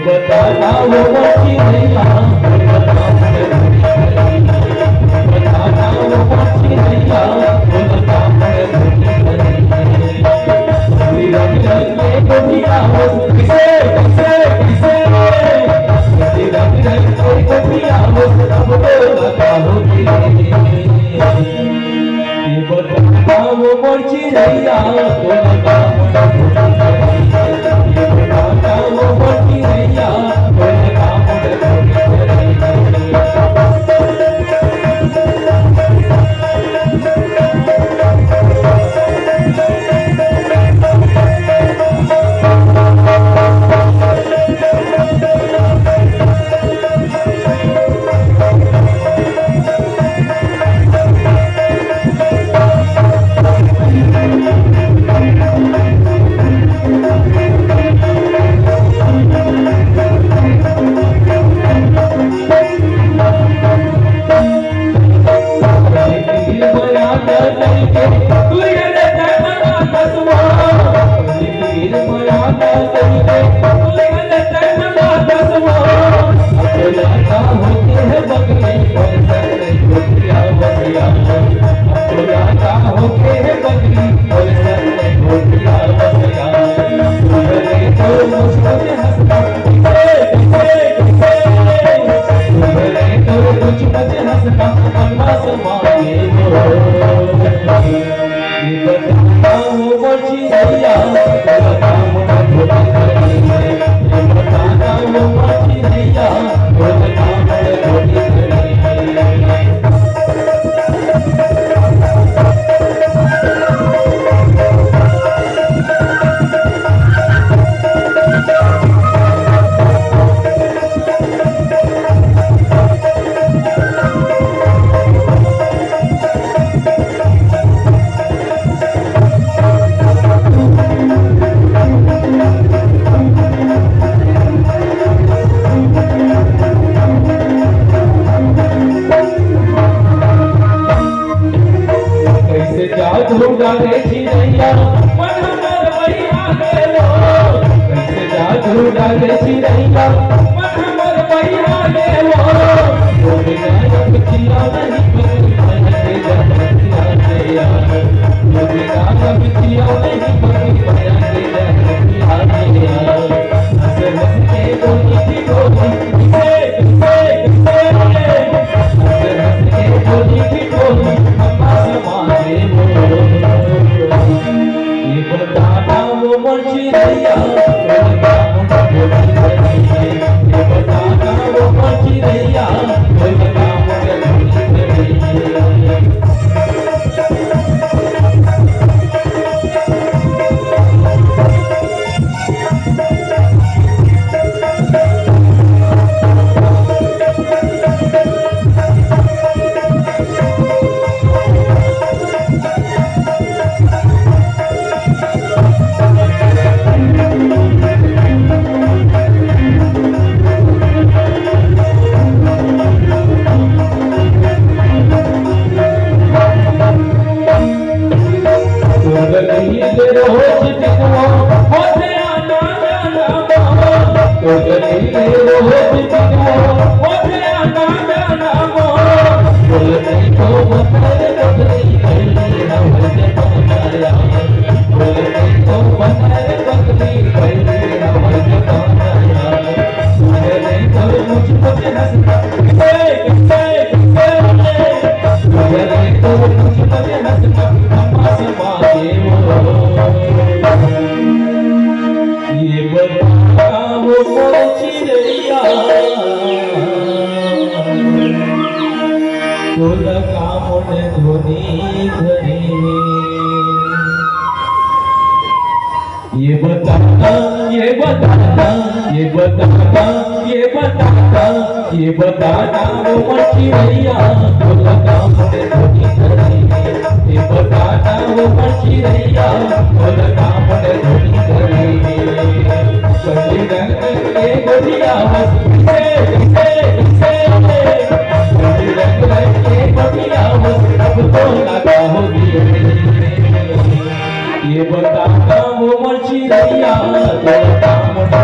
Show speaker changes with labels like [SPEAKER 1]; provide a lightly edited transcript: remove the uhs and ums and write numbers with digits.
[SPEAKER 1] बताना वो मर्जी नैया, बताना वो मर्जी नैया, बोलता मैं भूली नहीं। रंग रंग के दुनिया हो किसे किसे किसे, रंग रंग के दुनिया हो सब बोलता होगी। बताना वो मर्जी नैया, बोलता मैं भूली नहीं। बताना वो मर्जी नैया, बोलता मैं भूली नहीं।
[SPEAKER 2] बोले
[SPEAKER 1] ये बताओ चिड़िया तोरा काम ने धोनी घरे ये बताता ये बताता ये बताता ये बताता ये बताता वो चिड़िया तोरा काम ने धोनी घरे ये बताता वो चिड़िया तोरा काम ने धोनी घरे कभी रंग के गोरिया से कभी रंग के गोरिया अब तो लगा होगी ये बताता वो चिड़िया तो काम